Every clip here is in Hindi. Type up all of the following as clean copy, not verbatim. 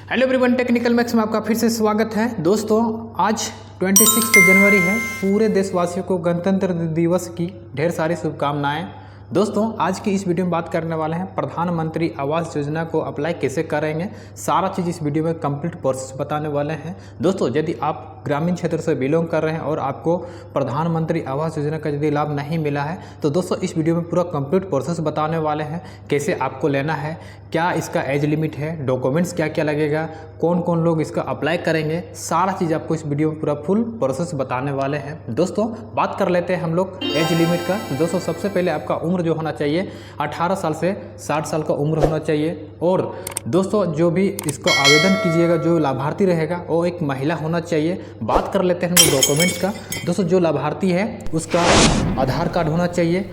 हेलो एवरीवन, टेक्निकल मैक्स में आपका फिर से स्वागत है। दोस्तों, आज 26 जनवरी है। पूरे देशवासियों को गणतंत्र दिवस की ढेर सारी शुभकामनाएं। दोस्तों, आज की इस वीडियो में बात करने वाले हैं प्रधानमंत्री आवास योजना को अप्लाई कैसे करेंगे। सारा चीज़ इस वीडियो में कंप्लीट प्रोसेस बताने वाले हैं। दोस्तों, यदि आप ग्रामीण क्षेत्र से बिलोंग कर रहे हैं और आपको प्रधानमंत्री आवास योजना का यदि लाभ नहीं मिला है तो दोस्तों इस वीडियो में पूरा कंप्लीट प्रोसेस बताने वाले हैं। कैसे आपको लेना है, क्या इसका एज लिमिट है, डॉक्यूमेंट्स क्या क्या लगेगा, कौन कौन लोग इसका अप्लाई करेंगे, सारा चीज़ आपको इस वीडियो में पूरा फुल प्रोसेस बताने वाले हैं। दोस्तों, बात कर लेते हैं हम लोग एज लिमिट का। दोस्तों, सबसे पहले आपका उम्र जो होना चाहिए 18 साल से 60 साल का उम्र होना चाहिए। और दोस्तों, जो भी इसको आवेदन कीजिएगा, जो लाभार्थी रहेगा वो एक महिला होना चाहिए। बात कर लेते हैं हम लोग डॉक्यूमेंट्स का। दोस्तों, जो लाभार्थी है उसका आधार कार्ड होना चाहिए,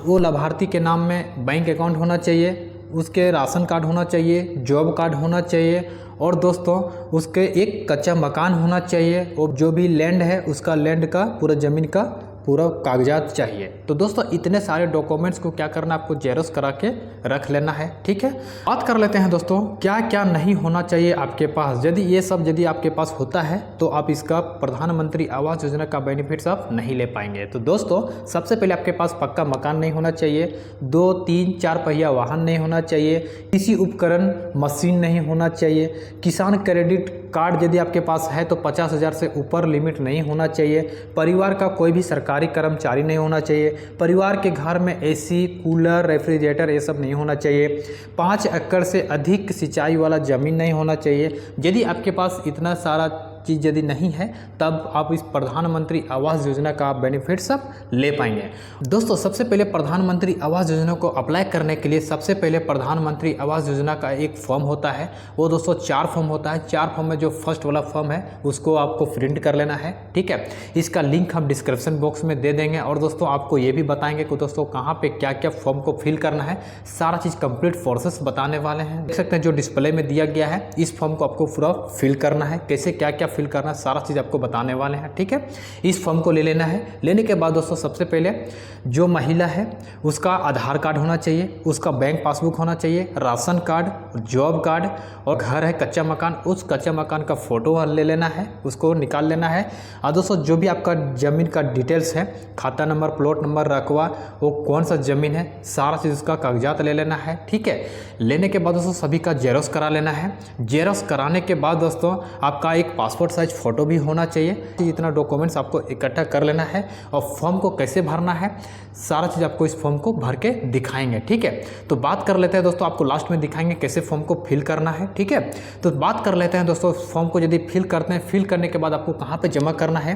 वो लाभार्थी के नाम में बैंक अकाउंट होना चाहिए, उसके राशन कार्ड होना चाहिए, जॉब कार्ड होना चाहिए और दोस्तों उसके एक कच्चा मकान होना चाहिए। और जो भी लैंड है उसका लैंड का पूरा ज़मीन का पूरा कागजात चाहिए। तो दोस्तों, इतने सारे डॉक्यूमेंट्स को क्या करना है, आपको जेरोक्स करा के रख लेना है। ठीक है, बात कर लेते हैं दोस्तों क्या क्या नहीं होना चाहिए आपके पास। यदि आपके पास होता है तो आप इसका प्रधानमंत्री आवास योजना का बेनिफिट्स आप नहीं ले पाएंगे। तो दोस्तों, सबसे पहले आपके पास पक्का मकान नहीं होना चाहिए, 2, 3, 4 पहिया वाहन नहीं होना चाहिए, कृषि उपकरण मशीन नहीं होना चाहिए, किसान क्रेडिट कार्ड यदि आपके पास है तो 50,000 से ऊपर लिमिट नहीं होना चाहिए, परिवार का कोई भी सरकारी कर्मचारी नहीं होना चाहिए, परिवार के घर में एसी, कूलर, रेफ्रिजरेटर ये सब नहीं होना चाहिए, 5 एकड़ से अधिक सिंचाई वाला ज़मीन नहीं होना चाहिए। यदि आपके पास इतना सारा चीज़ यदि नहीं है तब आप इस प्रधानमंत्री आवास योजना का बेनिफिट सब ले पाएंगे। दोस्तों, सबसे पहले प्रधानमंत्री आवास योजना को अप्लाई करने के लिए सबसे पहले प्रधानमंत्री आवास योजना का एक फॉर्म होता है। वो दोस्तों 4 फॉर्म होता है। 4 फॉर्म में जो फर्स्ट वाला फॉर्म है उसको आपको प्रिंट कर लेना है। ठीक है, इसका लिंक हम डिस्क्रिप्शन बॉक्स में दे देंगे और दोस्तों आपको ये भी बताएंगे कि दोस्तों कहाँ पर क्या क्या फॉर्म को फिल करना है। सारा चीज़ कंप्लीट प्रोसेस बताने वाले हैं। देख सकते हैं जो डिस्प्ले में दिया गया है, इस फॉर्म को आपको पूरा फिल करना है। कैसे क्या क्या फिल करना, सारा चीज़ आपको बताने वाले हैं। ठीक है, इस फॉर्म को ले लेना है। लेने के बाद दोस्तों सबसे पहले जो महिला है उसका आधार कार्ड होना चाहिए, उसका बैंक पासबुक होना चाहिए, राशन कार्ड, जॉब कार्ड और घर है कच्चा मकान, उस कच्चा मकान का फ़ोटो ले लेना है, उसको निकाल लेना है। और दोस्तों जो भी आपका ज़मीन का डिटेल्स है, खाता नंबर, प्लॉट नंबर, रकबा, वो कौन सा ज़मीन है, सारा चीज़ उसका कागजात ले लेना है। ठीक है, लेने के बाद दोस्तों सभी का जेरोक्स करा लेना है। जेरोक्स कराने के बाद दोस्तों आपका एक पासपोर्ट साइज फ़ोटो भी होना चाहिए। इतना डॉक्यूमेंट्स आपको इकट्ठा कर लेना है और फॉर्म को कैसे भरना है सारा चीज़ आपको इस फॉर्म को भर के दिखाएंगे। ठीक है, तो बात कर लेते हैं दोस्तों, आपको लास्ट में दिखाएंगे कैसे फॉर्म को फिल करना है। ठीक है, तो बात कर लेते हैं दोस्तों फॉर्म को यदि फिल करते हैं, फिल करने के बाद आपको कहाँ पे जमा करना है।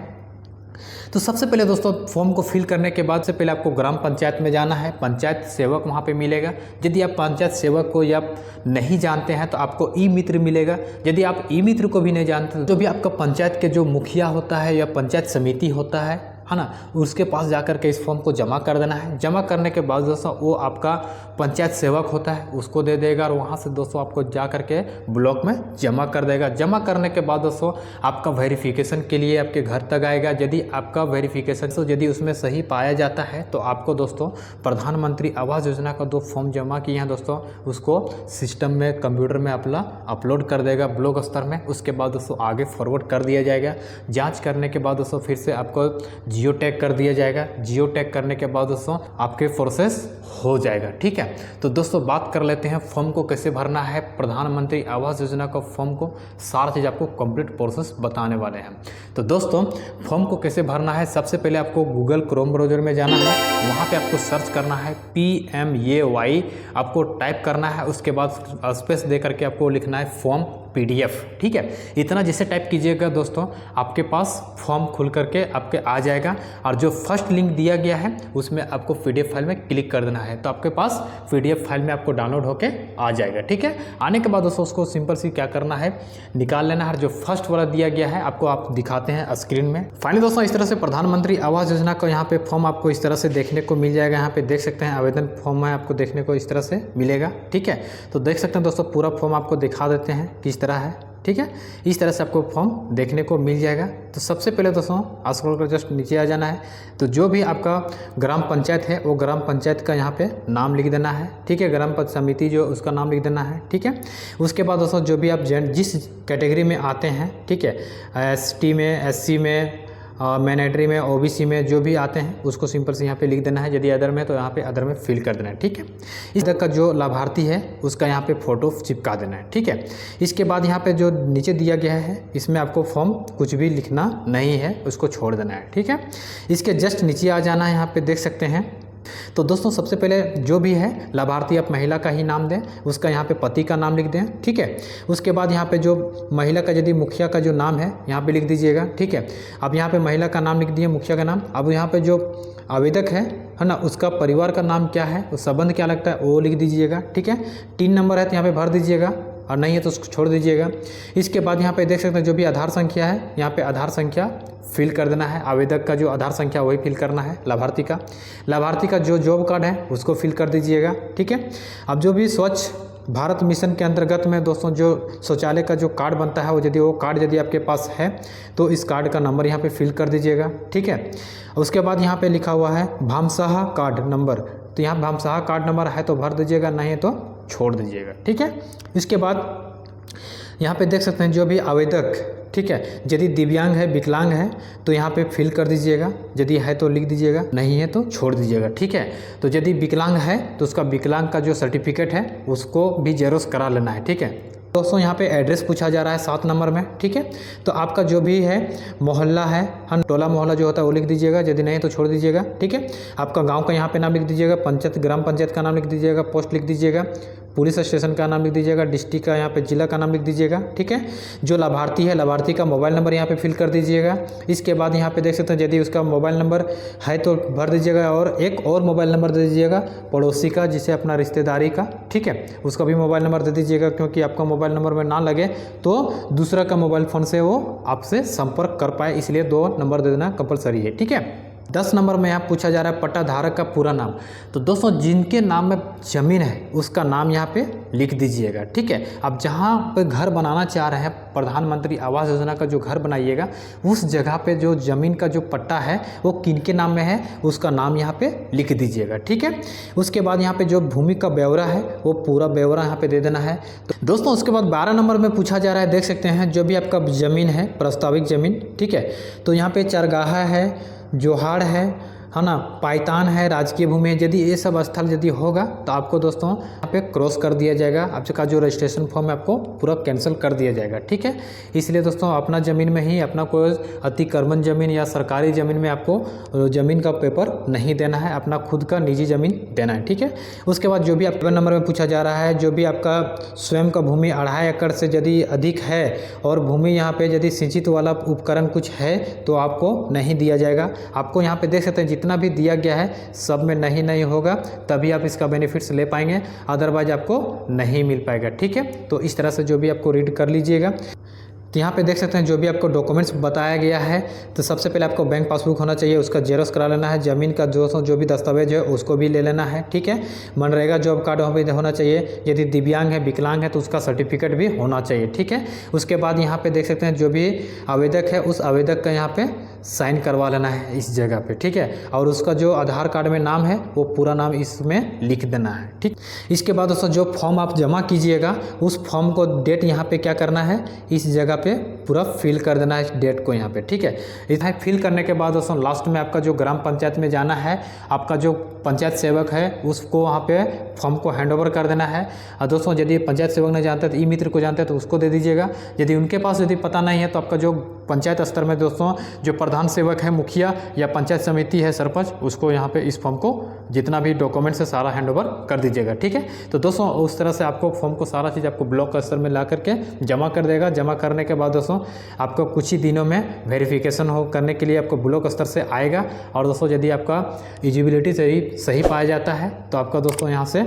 तो सबसे पहले दोस्तों फॉर्म को फिल करने के बाद से पहले आपको ग्राम पंचायत में जाना है। पंचायत सेवक वहाँ पे मिलेगा। यदि आप पंचायत सेवक को या नहीं जानते हैं तो आपको ई मित्र मिलेगा। यदि आप ई मित्र को भी नहीं जानते तो जो भी आपका पंचायत के जो मुखिया होता है या पंचायत समिति होता है ना, उसके पास जाकर के इस फॉर्म को जमा कर देना है। जमा करने के बाद दोस्तों वो आपका पंचायत सेवक होता है उसको दे देगा और वहाँ से दोस्तों आपको जा कर के ब्लॉक में जमा कर देगा। जमा करने के बाद दोस्तों आपका वेरिफिकेशन के लिए आपके घर तक आएगा। यदि आपका वेरिफिकेशन तो यदि उसमें सही पाया जाता है तो आपको दोस्तों प्रधानमंत्री आवास योजना का 2 फॉर्म जमा किए हैं दोस्तों, उसको सिस्टम में कंप्यूटर में अपना अपलोड कर देगा ब्लॉक स्तर में। उसके बाद दोस्तों आगे फॉरवर्ड कर दिया जाएगा। जाँच करने के बाद दोस्तों फिर से आपको जियो टैग कर दिया जाएगा। जियो टैग करने के बाद दोस्तों आपके प्रोसेस हो जाएगा। ठीक है, तो दोस्तों बात कर लेते हैं फॉर्म को कैसे भरना है। प्रधानमंत्री आवास योजना का फॉर्म को सारा चीज़ आपको कंप्लीट प्रोसेस बताने वाले हैं। तो दोस्तों फॉर्म को कैसे भरना है, सबसे पहले आपको गूगल क्रोम ब्राउज़र में जाना है। वहाँ पे आपको सर्च करना है PMAY, आपको टाइप करना है। उसके बाद स्पेस दे करके आपको लिखना है फॉर्म PDF। ठीक है, इतना जैसे टाइप कीजिएगा दोस्तों आपके पास फॉर्म खुल करके आपके आ जाएगा। और जो फर्स्ट लिंक दिया गया है उसमें आपको PDF फाइल में क्लिक कर देना है तो आपके पास PDF फाइल में आपको डाउनलोड होके आ जाएगा। ठीक है, आने के बाद दोस्तों उसको सिंपल सी क्या करना है, निकाल लेना है। जो फर्स्ट वाला दिया गया है आपको आप दिखाते हैं स्क्रीन में। फाइनली दोस्तों इस तरह से प्रधानमंत्री आवास योजना का यहाँ पे फॉर्म आपको इस तरह से देखने को मिल जाएगा। यहाँ पे देख सकते हैं आवेदन फॉर्म है, आपको देखने को इस तरह से मिलेगा। ठीक है, तो देख सकते हैं दोस्तों पूरा फॉर्म आपको दिखा देते हैं किस तरह है। ठीक है। इस तरह से आपको फॉर्म देखने को मिल जाएगा। तो सबसे पहले दोस्तों स्क्रॉल कर जस्ट नीचे आ जाना है। तो जो भी आपका ग्राम पंचायत है वो ग्राम पंचायत का यहाँ पे नाम लिख देना है, ठीक है। ग्राम पंचायत समिति जो उसका नाम लिख देना है, ठीक है। उसके बाद दोस्तों जो भी आप जिस कैटेगरी में आते हैं, ठीक है, ST में, SC में, मैनेटरी में, OBC में जो भी आते हैं उसको सिंपल से यहाँ पे लिख देना है। यदि अदर में तो यहाँ पे अदर में फिल कर देना है, ठीक है। इस तरह का जो लाभार्थी है उसका यहाँ पे फ़ोटो चिपका देना है, ठीक है। इसके बाद यहाँ पे जो नीचे दिया गया है इसमें आपको फॉर्म कुछ भी लिखना नहीं है, उसको छोड़ देना है, ठीक है। इसके जस्ट नीचे आ जाना है, यहाँ पे देख सकते हैं। तो दोस्तों सबसे पहले जो भी है लाभार्थी आप महिला का ही नाम दें, उसका यहाँ पे पति का नाम लिख दें, ठीक है। उसके बाद यहाँ पे जो महिला का यदि मुखिया का जो नाम है यहाँ पे लिख दीजिएगा, ठीक है। अब यहाँ पे महिला का नाम लिख दिए, मुखिया का नाम। अब यहाँ पे जो आवेदक है ना, उसका परिवार का नाम क्या है, उस संबंध क्या लगता है वो लिख दीजिएगा, ठीक है। 3 नंबर है तो यहाँ पे भर दीजिएगा और नहीं है तो उसको छोड़ दीजिएगा। इसके बाद यहाँ पे देख सकते हैं जो भी आधार संख्या है यहाँ पे आधार संख्या फिल कर देना है। आवेदक का जो आधार संख्या वही फिल करना है। लाभार्थी का जो जॉब कार्ड है उसको फिल कर दीजिएगा, ठीक है। अब जो भी स्वच्छ भारत मिशन के अंतर्गत में दोस्तों जो शौचालय का जो कार्ड बनता है वो कार्ड यदि आपके पास है तो इस कार्ड का नंबर यहाँ पे फिल कर दीजिएगा, ठीक है। उसके बाद यहाँ पे लिखा हुआ है भामसाहा कार्ड नंबर, तो यहाँ भामसाहा कार्ड नंबर है तो भर दीजिएगा, नहीं है तो छोड़ दीजिएगा, ठीक है। इसके बाद यहाँ पे देख सकते हैं जो भी आवेदक, ठीक है, यदि दिव्यांग है, विकलांग है तो यहाँ पे फिल कर दीजिएगा, यदि है तो लिख दीजिएगा, नहीं है तो छोड़ दीजिएगा, ठीक है। तो यदि विकलांग है तो उसका विकलांग का जो सर्टिफिकेट है उसको भी जेरोक्स करा लेना है, ठीक है। दोस्तों यहाँ पे एड्रेस पूछा जा रहा है 7 नंबर में, ठीक है। तो आपका जो भी है मोहल्ला है, हम टोला मोहल्ला जो होता है वो लिख दीजिएगा, यदि नहीं तो छोड़ दीजिएगा, ठीक है। आपका गांव का यहाँ पे नाम लिख दीजिएगा, पंचायत ग्राम पंचायत का नाम लिख दीजिएगा, पोस्ट लिख दीजिएगा, पुलिस स्टेशन का नाम लिख दीजिएगा, डिस्ट्रिक्ट का यहाँ पे जिला का नाम लिख दीजिएगा, ठीक है। जो लाभार्थी है लाभार्थी का मोबाइल नंबर यहाँ पे फिल कर दीजिएगा। इसके बाद यहाँ पे देख सकते हैं यदि उसका मोबाइल नंबर है तो भर दीजिएगा और एक और मोबाइल नंबर दे दीजिएगा पड़ोसी का, जिसे अपना रिश्तेदारी का, ठीक है, उसका भी मोबाइल नंबर दे दीजिएगा, क्योंकि आपका मोबाइल नंबर में ना लगे तो दूसरा का मोबाइल फ़ोन से वो आपसे संपर्क कर पाए, इसलिए 2 नंबर दे देना कंपलसरी है, ठीक है। 10 नंबर में यहाँ पूछा जा रहा है पट्टा धारक का पूरा नाम। तो दोस्तों जिनके नाम में ज़मीन है उसका नाम यहाँ पे लिख दीजिएगा, ठीक है। अब जहाँ पे घर बनाना चाह रहे हैं, प्रधानमंत्री आवास योजना का जो घर बनाइएगा उस जगह पे जो ज़मीन का जो पट्टा है वो किनके नाम में है उसका नाम यहाँ पे लिख दीजिएगा, ठीक है। उसके बाद यहाँ पे जो भूमि का ब्यौरा है वो पूरा ब्यौरा यहाँ पे दे देना है। तो दोस्तों उसके बाद 12 नंबर में पूछा जा रहा है, देख सकते हैं जो भी आपका ज़मीन है प्रस्ताविक ज़मीन, ठीक है। तो यहाँ पे चरगाहा है, जोहाड़ है ना, पायतान है, राजकीय भूमि है। यदि ये सब स्थल यदि होगा तो आपको दोस्तों यहाँ पे क्रॉस कर दिया जाएगा, आपका जो रजिस्ट्रेशन फॉर्म है आपको पूरा कैंसिल कर दिया जाएगा, ठीक है। इसलिए दोस्तों अपना ज़मीन में ही, अपना कोई अतिक्रमण ज़मीन या सरकारी ज़मीन में आपको ज़मीन का पेपर नहीं देना है, अपना खुद का निजी ज़मीन देना है, ठीक है। उसके बाद जो भी आप 7 नंबर में पूछा जा रहा है, जो भी आपका स्वयं का भूमि 2.5 एकड़ से यदि अधिक है और भूमि यहाँ पे यदि सिंचित वाला उपकरण कुछ है तो आपको नहीं दिया जाएगा। आपको यहाँ पे देख सकते हैं जितना भी दिया गया है सब में नहीं होगा, तभी आप इसका बेनिफिट्स ले पाएंगे, अदरवाइज आपको नहीं मिल पाएगा, ठीक है। तो इस तरह से जो भी आपको रीड कर लीजिएगा। तो यहाँ पे देख सकते हैं जो भी आपको डॉक्यूमेंट्स बताया गया है, तो सबसे पहले आपको बैंक पासबुक होना चाहिए, उसका जेरोक्स करा लेना है, ज़मीन का जो भी दस्तावेज है उसको भी ले लेना है, ठीक है। मनरेगा जॉब कार्ड होना चाहिए, यदि दिव्यांग है विकलांग है तो उसका सर्टिफिकेट भी होना चाहिए, ठीक है। उसके बाद यहाँ पे देख सकते हैं जो भी आवेदक है उस आवेदक का यहाँ पे साइन करवा लेना है इस जगह पे, ठीक है। और उसका जो आधार कार्ड में नाम है वो पूरा नाम इसमें लिख देना है, ठीक। इसके बाद दोस्तों जो फॉर्म आप जमा कीजिएगा उस फॉर्म को डेट यहाँ पे क्या करना है, इस जगह पे पूरा फिल कर देना है इस डेट को यहाँ पे, ठीक है। इतना फिल करने के बाद दोस्तों लास्ट में आपका जो ग्राम पंचायत में जाना है, आपका जो पंचायत सेवक है उसको वहाँ पे फॉर्म को हैंडओवर कर देना है। और दोस्तों यदि पंचायत सेवक नहीं जानते तो ई मित्र को जानते हैं तो उसको दे दीजिएगा। यदि उनके पास यदि पता नहीं है तो आपका जो पंचायत स्तर में दोस्तों जो प्रधान सेवक है, मुखिया या पंचायत समिति है, सरपंच, उसको यहाँ पे इस फॉर्म को जितना भी डॉक्यूमेंट्स है सारा हैंडओवर कर दीजिएगा, ठीक है। तो दोस्तों उस तरह से आपको फॉर्म को सारा चीज़ आपको ब्लॉक स्तर में ला करके जमा कर देगा। जमा करने के बाद दोस्तों आपको कुछ ही दिनों में वेरिफिकेशन करने के लिए आपको ब्लॉक स्तर से आएगा। और दोस्तों यदि आपका एलिजिबिलिटी सही पाया जाता है तो आपका दोस्तों यहाँ से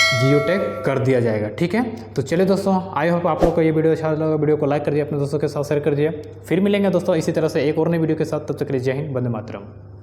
जियो टैग कर दिया जाएगा, ठीक है। तो चलिए दोस्तों, आई होप आप लोग को ये वीडियो अच्छा लगा। वीडियो को लाइक कर दिए, अपने दोस्तों के साथ शेयर कर दिए। फिर मिलेंगे दोस्तों इसी तरह से एक और नई वीडियो के साथ, तब तक के लिए जय हिंद, वंदे मातरम।